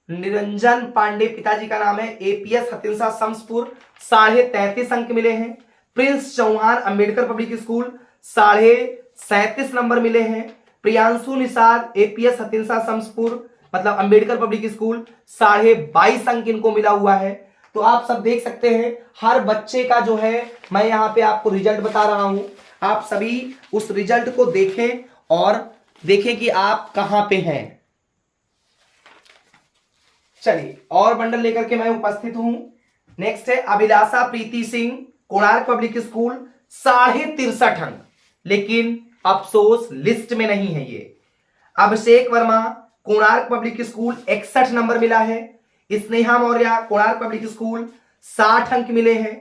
निरंजन पांडे पिताजी का नाम है, एपीएस हथिनसा शमसपुर 33.5 अंक मिले हैं। Prince Chauhan Ambedkar public school 37.5 number मिले हैं। प्रियांशु निषाद एपीएस हथिनसा शमसपुर मतलब अंबेडकर पब्लिक स्कूल 22.5 अंक इनको मिला हुआ है। तो आप सब देख सकते हैं हर बच्चे का जो है मैं यहाँ पे आपको रिजल्ट बता रहा हूं, आप सभी उस रिजल्ट को देखें और देखें कि आप कहां पे हैं। चलिए और बंडल लेकर के मैं उपस्थित हूं। नेक्स्ट है अभिलाषा प्रीति सिंह कोणार्क पब्लिक स्कूल 63.5 अंक, लेकिन अफसोस लिस्ट में नहीं है ये। Abhishek Verma Konark public school 61 number मिला है। स्नेहा मौर्य कोणार्क पब्लिक स्कूल 60 अंक मिले हैं।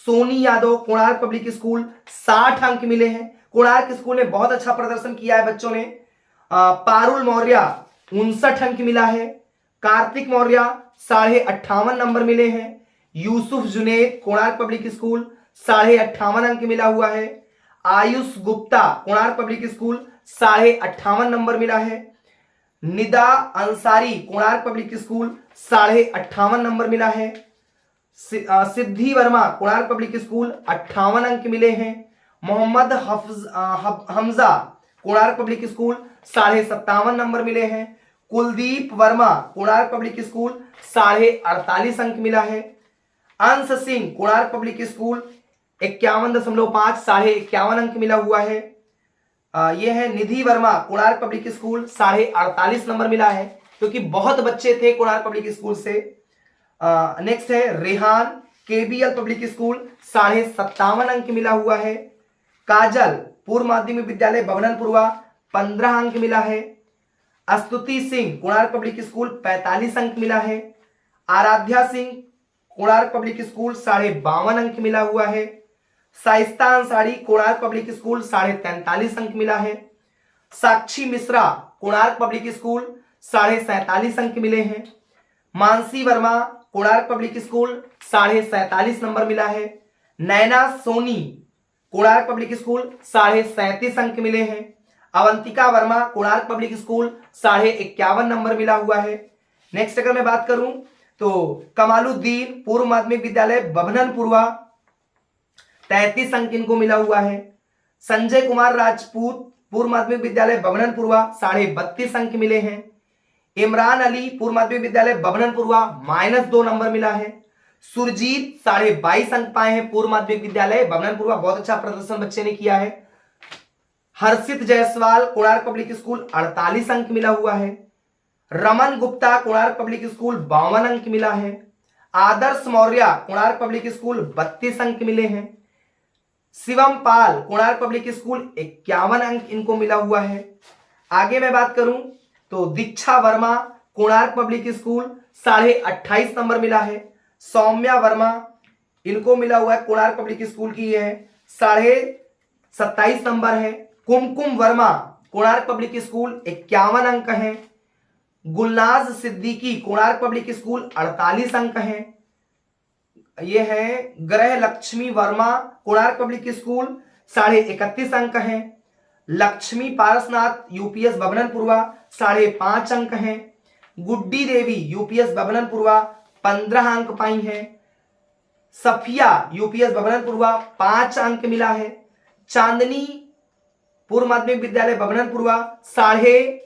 सोनी यादव कोणार्क पब्लिक स्कूल 60 अंक मिले हैं। कोणार्क स्कूल ने बहुत अच्छा प्रदर्शन किया है बच्चों ने। पारुल मौर्य 59 अंक मिला है। कार्तिक मौर्य 58.5 नंबर मिले हैं। यूसुफ जुनेद कोणार्क पब्लिक स्कूल 58.5 अंक मिला हुआ है। Ayush Gupta Konark public school 58.5 number मिला है। Nida Ansari Konark public school 58.5 number मिला है। सिद्धि वर्मा कोणार्क पब्लिक स्कूल 58 अंक मिले हैं। Mohammad Hamza Konark public school 57.5 number मिले हैं। कुलदीप वर्मा कोणार्क पब्लिक स्कूल 48.5 अंक मिला है। अंश सिंह कोणार्क पब्लिक स्कूल 51.5 51 अंक मिला हुआ है। यह है Nidhi Verma Konark public school 48.5 number मिला है, क्योंकि बहुत बच्चे थे कोणार्क पब्लिक स्कूल से। नेक्स्ट है रेहान केबीएल पब्लिक स्कूल 57.5 अंक मिला हुआ है। काजल पूर्व माध्यमिक विद्यालय बभननपुरवा 15 अंक मिला है। स्तुति सिंह कोणार्क पब्लिक स्कूल 45 अंक मिला है। आराध्या सिंह कोणार्क पब्लिक स्कूल 52 अंक मिला हुआ है। साइस्ता अंसारी कोणार्क पब्लिक स्कूल 43.5 अंक मिला है। साक्षी मिश्रा कोणार्क पब्लिक स्कूल 47.5 अंक मिले हैं। Mansi Verma Konark public school 47.5 number मिला है। नैना सोनी कोणार्क पब्लिक स्कूल 37.5 अंक मिले हैं। Avantika Verma Konark public school 51.5 number मिला हुआ है। नेक्स्ट अगर मैं बात करूं तो कमालुद्दीन पूर्व माध्यमिक विद्यालय बभननपुरवा 33 अंक इनको मिला हुआ है। संजय कुमार राजपूत पूर्व माध्यमिक विद्यालय बभननपुरवा 32.5 अंक मिले हैं। इमरान अली पूर्व माध्यमिक विद्यालय बभननपुरवा -2 नंबर मिला है। सुरजीत 22.5 अंक पाए हैं पूर्व माध्यमिक विद्यालय बभननपुरवा, बहुत अच्छा प्रदर्शन बच्चे ने किया है। हर्षित जायसवाल कोणार्क पब्लिक स्कूल 48 अंक मिला हुआ है। रमन गुप्ता कोणार्क पब्लिक स्कूल 52 अंक मिला है। आदर्श मौर्य कोणार्क पब्लिक स्कूल 32 अंक मिले हैं। शिवम पाल कोणार्क पब्लिक स्कूल 51 अंक इनको मिला हुआ है। आगे मैं बात करूं तो Diksha Verma Konark public school 28.5 number मिला है। सौम्या वर्मा इनको मिला हुआ है कोणार्क पब्लिक स्कूल की है 27.5 नंबर है। कुमकुम वर्मा कोणार्क पब्लिक स्कूल 51 अंक है। गुलनाज सिद्दीकी कोणार्क पब्लिक स्कूल 48 अंक है। यह है ग्रह लक्ष्मी वर्मा कोणार्क पब्लिक स्कूल 31.5 अंक है। लक्ष्मी पारसनाथ यूपीएस बभननपुरवा 5.5 अंक हैं। गुड्डी देवी यूपीएस बभननपुरवा 15 अंक पाई हैं। सफिया यूपीएस बभननपुरवा 5 अंक मिला है। चांदनी पूर्व माध्यमिक विद्यालय बभननपुरवा -7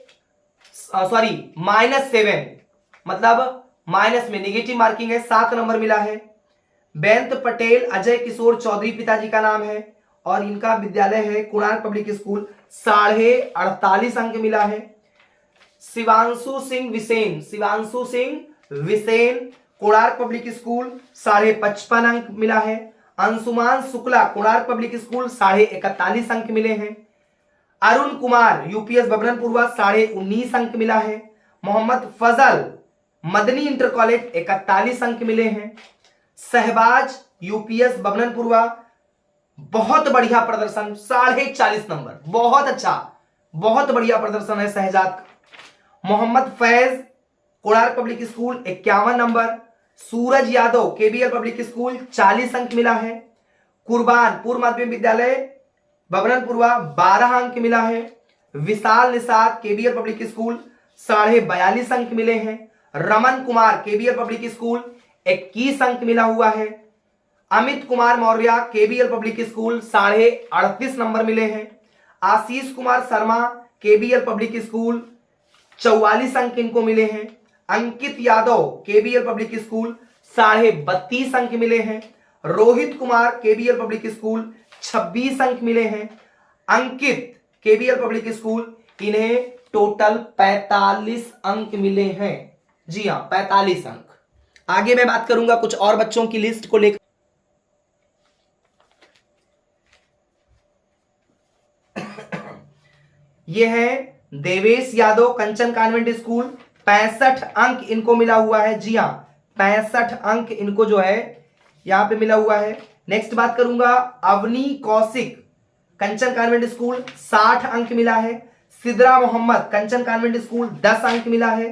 मतलब माइनस में नेगेटिव मार्किंग है, 7 नंबर मिला है। बेंत पटेल अजय किशोर चौधरी पिताजी का नाम है और इनका विद्यालय है कोणार्क पब्लिक स्कूल 48.5 अंक मिला है। शिवांशु सिंह विसेन कोणार्क पब्लिक स्कूल 55.5 अंक मिला है। अंशुमान शुक्ला कोणार्क पब्लिक स्कूल 41.5 अंक मिले हैं। अरुण कुमार यूपीएस बभननपुरवा 19.5 अंक मिला है। मोहम्मद फजल मदनी इंटर कॉलेज 41 अंक मिले हैं। सहबाज यूपीएस बभननपुरवा बहुत बढ़िया प्रदर्शन, 40.5 नंबर, बहुत अच्छा, बहुत बढ़िया प्रदर्शन है शहजाद का। Mohammad Faiz, Konark public school, 51 number. Suraj Yadav, KBL public school, 40 अंक मिला है। कुर्बान, पूर्व माध्यमिक विद्यालय बबरनपुरवा, 12 अंक मिला है। Vishal Nishad, KBL public school, 42.5 अंक मिले हैं। Raman Kumar, KBL public school, 21 अंक मिला हुआ है। Amit Kumar Maurya, KBL public school, 38.5 number मिले हैं। Ashish Kumar Sharma, KBL public school, 44 अंक इनको मिले हैं। Ankit Yadav, KBL public school, 32.5 अंक मिले हैं। Rohit Kumar, KBL public school, 26 अंक मिले हैं। अंकित, केबीएल पब्लिक स्कूल, इन्हें टोटल 45 अंक मिले हैं। जी हाँ, 45 अंक। आगे मैं बात करूंगा कुछ और बच्चों की लिस्ट को लेकर। ये है देवेश यादव, कंचन कॉन्वेंट स्कूल, 65 अंक इनको मिला हुआ है। जी हाँ, 65 अंक इनको जो है यहां पे मिला हुआ है। नेक्स्ट बात करूंगा अवनी कौशिक, कंचन कॉन्वेंट स्कूल, 60 अंक मिला है। सिद्रा मोहम्मद, कंचन कॉन्वेंट स्कूल, 10 अंक मिला है।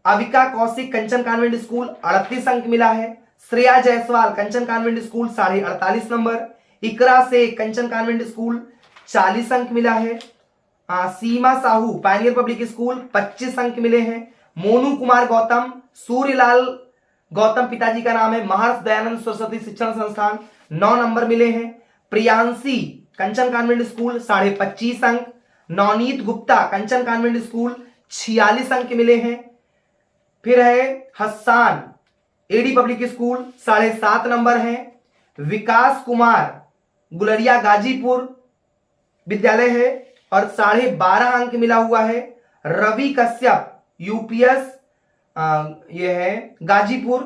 अविका कौशिक, कंचन कॉन्वेंट स्कूल, 38 अंक मिला है। श्रेया जायसवाल, कंचन कॉन्वेंट स्कूल, 48.5 नंबर। इकरा शेख, कंचन कॉन्वेंट स्कूल, 40 अंक मिला है। सीमा साहू, पायनियर पब्लिक स्कूल, 25 अंक मिले हैं। मोनू कुमार गौतम, सूर्यलाल गौतम पिताजी का नाम है, महर्ष दयानंद सरस्वती शिक्षण संस्थान, 9 नंबर मिले हैं। प्रियांशी, कंचन कॉन्वेंट स्कूल, 25.5 अंक। नवनीत गुप्ता, कंचन कॉन्वेंट स्कूल, 46 अंक मिले हैं। फिर है हस्सान, एडी पब्लिक स्कूल, 7.5 नंबर है। विकास कुमार, गुलरिया गाजीपुर विद्यालय है और 12.5 अंक मिला हुआ है। रवि कश्यप, यूपीएस, ये है गाजीपुर,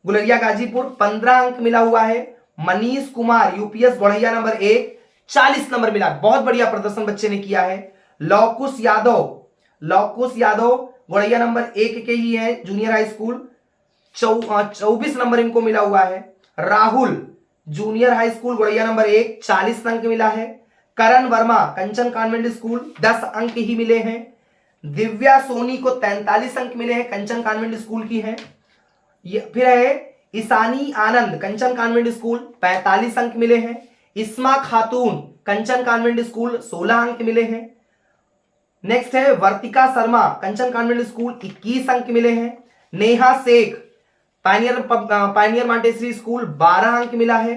गुलरिया गाजीपुर, 15 अंक मिला हुआ है। Manish Kumar, UPS Godhaiya number 1, 40 number मिला। बहुत बढ़िया प्रदर्शन बच्चे ने किया है। लौकुश यादव गोढ़ैया नंबर 1 के ही है, जूनियर हाई स्कूल, 24 नंबर इनको मिला हुआ है। Rahul, junior high school Godhaiya number 1, 40 अंक मिला है। करण वर्मा, कंचन कॉन्वेंट स्कूल, 10 अंक ही मिले हैं। दिव्या सोनी को 43 अंक मिले हैं, कंचन कॉन्वेंट स्कूल की हैं। फिर है ईशानी आनंद, कंचन कॉन्वेंट स्कूल, 45 अंक मिले हैं। इस्मा खातून, कंचन कॉन्वेंट स्कूल, 16 अंक मिले हैं। नेक्स्ट है वर्तिका शर्मा, कंचन कॉन्वेंट स्कूल, 21 अंक मिले हैं। Neha Shaikh, pioneer Montessori school, 12 अंक मिला है।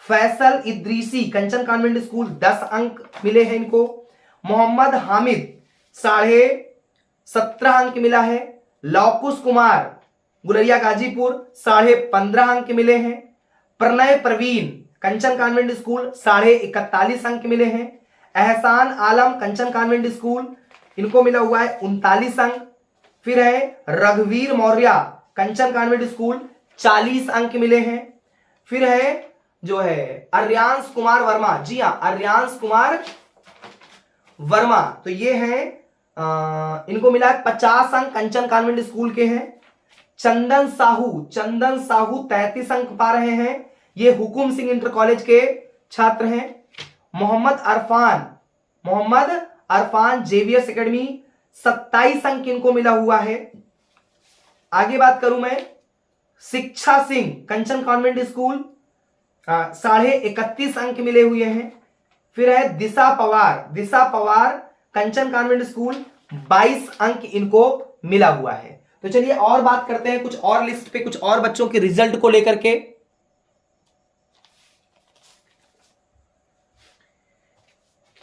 फैसल इद्रीसी, कंचन कॉन्वेंट स्कूल, 10 अंक मिले हैं इनको। मोहम्मद हामिद, 17.5 अंक मिला है। लौकुश कुमार, गुलरिया गाजीपुर, 15.5 अंक मिले हैं। प्रणय प्रवीण, कंचन कॉन्वेंट स्कूल, 41 अंक मिले हैं। एहसान आलम, कंचन कॉन्वेंट स्कूल, इनको मिला हुआ है 39 अंक। फिर है रघुवीर मौर्य, कंचन कॉन्वेंट स्कूल, 40 अंक मिले हैं। फिर है जो है अर्यांश कुमार वर्मा, जी हाँ, अर्यांश कुमार वर्मा, तो ये है इनको मिला है 50 अंक, कंचन कॉन्वेंट स्कूल के हैं। चंदन साहू 33 अंक पा रहे हैं, ये हुकुम सिंह इंटर कॉलेज के छात्र हैं। मोहम्मद अरफान जेवियर्स एकेडमी, 27 अंक इनको मिला हुआ है। आगे बात करूं मैं शिक्षा सिंह, कंचन कॉन्वेंट स्कूल, 31.5 अंक मिले हुए हैं। फिर है दिशा पवार, कंचन कॉन्वेंट स्कूल, 22 अंक इनको मिला हुआ है। तो चलिए और बात करते हैं कुछ और लिस्ट पे, कुछ और बच्चों के रिजल्ट को लेकर के।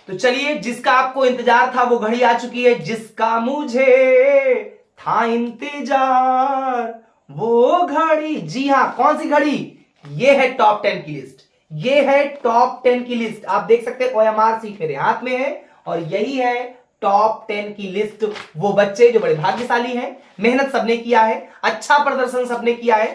तो चलिए, जिसका आपको इंतजार था वो घड़ी आ चुकी है, जिसका मुझे था इंतजार वो घड़ी। जी हां, कौन सी घड़ी? ये है टॉप 10 की लिस्ट, ये है टॉप 10 की लिस्ट। आप देख सकते हैं OMR सीट मेरे हाथ में है और यही है टॉप 10 की लिस्ट। वो बच्चे जो बड़े भाग्यशाली हैं, मेहनत सबने किया है, अच्छा प्रदर्शन सबने किया है,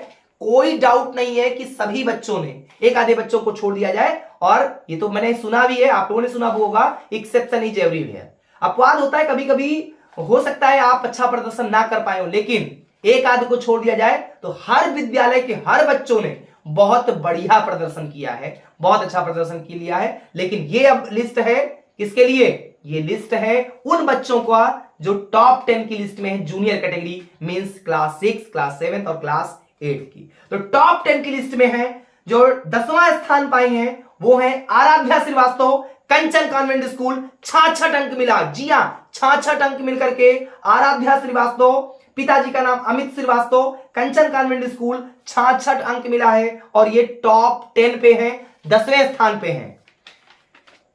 कोई डाउट नहीं है कि सभी बच्चों ने, एक आधे बच्चों को छोड़ दिया जाए, और ये तो मैंने सुना भी है, आप लोगों ने सुना भी होगा, एक्सेप्शन इज एवरीवेयर। अपवाद होता है, कभी कभी हो सकता है आप अच्छा प्रदर्शन ना कर पाए हो, लेकिन एक आध को छोड़ दिया जाए तो हर विद्यालय के हर बच्चों ने बहुत बढ़िया प्रदर्शन किया है, बहुत अच्छा प्रदर्शन किया है। लेकिन ये अब लिस्ट है किसके लिए? ये लिस्ट है उन बच्चों का जो टॉप 10 की लिस्ट में है, junior category means class 6, class 7 और क्लास 8 की। तो टॉप 10 की लिस्ट में है जो 10वां स्थान पाई हैं वो है आराध्या श्रीवास्तव, कंचन कॉन्वेंट स्कूल, 66 अंक मिला। जी हां, 66 अंक मिलकर के आराध्या श्रीवास्तव, पिताजी का नाम अमित श्रीवास्तव, कंचन कॉन्वेंट स्कूल, 66 अंक मिला है और ये टॉप 10 पे है, 10वें स्थान पे है।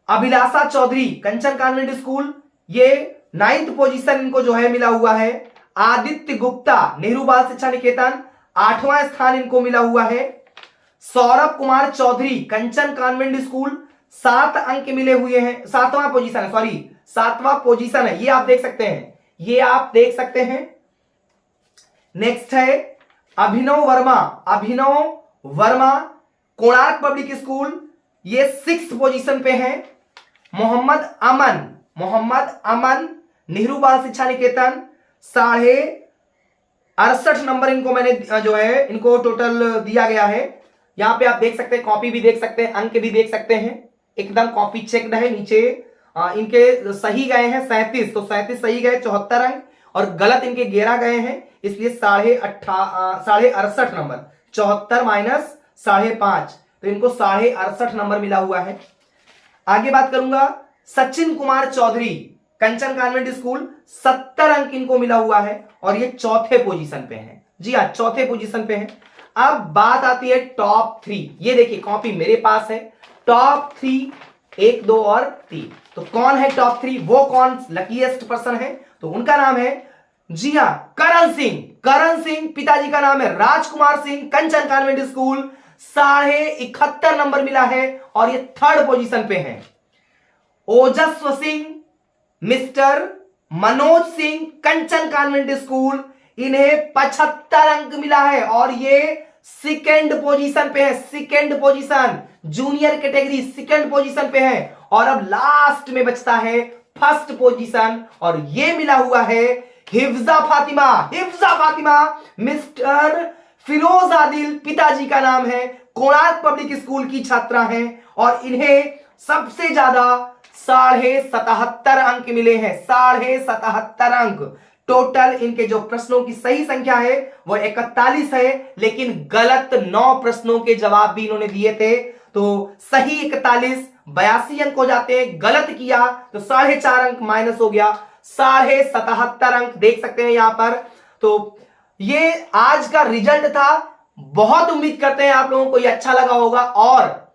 अभिलाषा चौधरी, कंचन कॉन्वेंट स्कूल, ये 9th पोजीशन इनको जो है मिला हुआ है। आदित्य गुप्ता, नेहरू बाल शिक्षा निकेतन, 8वां स्थान इनको मिला हुआ है। सौरभ कुमार चौधरी, कंचन कॉन्वेंट स्कूल, 7 अंक मिले हुए हैं, 7वां पोजीशन है, सॉरी 7वां पोजीशन है, ये आप देख सकते हैं, ये आप देख सकते हैं। नेक्स्ट है अभिनव वर्मा, कोणार्क पब्लिक स्कूल, ये 6th पोजीशन पे है। मोहम्मद अमन, नेहरू बाल शिक्षा निकेतन, 68 नंबर इनको मैंने जो है इनको टोटल दिया गया है। यहां पे आप देख सकते हैं, कॉपी भी देख सकते हैं, अंक भी देख सकते हैं, एकदम कॉपी चेक्ड है। नीचे इनके सही गए हैं 37, तो 37 सही गए, 74 अंक, और गलत इनके 11 गए हैं, इसलिए 68.5 नंबर, 74 माइनस 5.5, तो इनको 68.5 नंबर मिला हुआ है। आगे बात करूंगा सचिन कुमार चौधरी, कंचन कॉन्वेंट स्कूल, 70 अंक इनको मिला हुआ है और ये 4थे पोजीशन पे है। जी हाँ, 4थे पोजीशन पे है। अब बात आती है टॉप 3, ये देखिए कॉपी मेरे पास है, टॉप 3 1, 2 और 3। तो कौन है टॉप 3? वो कौन लकीएस्ट पर्सन है? तो उनका नाम है, जी हां, करण सिंह, पिताजी का नाम है राजकुमार सिंह, कंचन कॉन्वेंट स्कूल, 71.5 नंबर मिला है और ये 3rd पोजीशन पे है। ओजस्व सिंह, मिस्टर मनोज सिंह, कंचन कॉन्वेंट स्कूल, इन्हें 75 अंक मिला है और ये 2nd पोजीशन पे है, 2nd position, junior category 2nd position पे है। और अब लास्ट में बचता है 1st पोजीशन और ये मिला हुआ है हिफ्जा फातिमा, मिस्टर फिरोज आदिल, पिताजी का नाम है, कोणार्क पब्लिक स्कूल की छात्रा हैं और इन्हें सबसे ज्यादा 77.5 अंक मिले हैं, 77.5 अंक। टोटल इनके जो प्रश्नों की सही संख्या है वो 41 है, लेकिन गलत 9 प्रश्नों के जवाब भी इन्होंने दिए थे, तो सही 41, 82 अंक हो जाते हैं, गलत किया तो 4.5 अंक माइनस हो गया, 77.5 अंक देख सकते हैं यहां पर। तो ये आज का रिजल्ट था, बहुत उम्मीद करते हैं आप लोगों को ये अच्छा लगा होगा और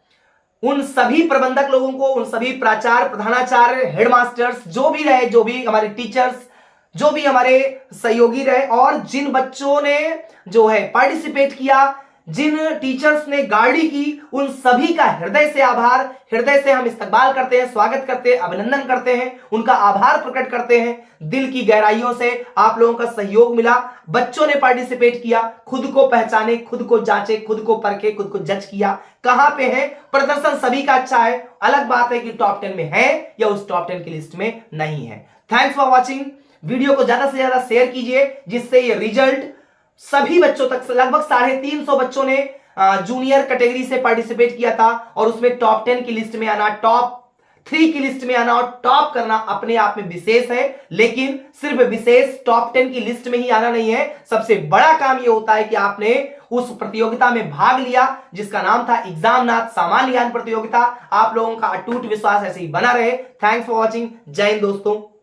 उन सभी प्रबंधक लोगों को, उन सभी प्राचार्य, प्रधानाचार्य, हेडमास्टर्स, जो भी रहे, जो भी हमारे टीचर्स, जो भी हमारे सहयोगी रहे और जिन बच्चों ने जो है पार्टिसिपेट किया, जिन टीचर्स ने गाड़ी की, उन सभी का हृदय से आभार, हृदय से हम इस्तकबाल करते हैं, स्वागत करते हैं, अभिनंदन करते हैं, उनका आभार प्रकट करते हैं। दिल की गहराइयों से आप लोगों का सहयोग मिला, बच्चों ने पार्टिसिपेट किया, खुद को पहचाने, खुद को जांचे, खुद को परखे, खुद को जज किया, कहां पे है, प्रदर्शन सभी का अच्छा है। अलग बात है कि टॉप 10 में है या उस टॉप 10 की लिस्ट में नहीं है। Thanks for watching. वीडियो को ज्यादा से ज्यादा शेयर कीजिए जिससे ये रिजल्ट सभी बच्चों तक, लगभग 350 बच्चों ने जूनियर कैटेगरी से पार्टिसिपेट किया था और उसमें टॉप 10 की लिस्ट में आना, टॉप 3 की लिस्ट में आना और टॉप करना अपने आप में विशेष है। लेकिन सिर्फ विशेष टॉप 10 की लिस्ट में ही आना नहीं है, सबसे बड़ा काम यह होता है कि आपने उस प्रतियोगिता में भाग लिया जिसका नाम था एग्जामनाथ सामान्य ज्ञान प्रतियोगिता। आप लोगों का अटूट विश्वास ऐसे ही बना रहे। Thanks for watching. जय हिंद दोस्तों।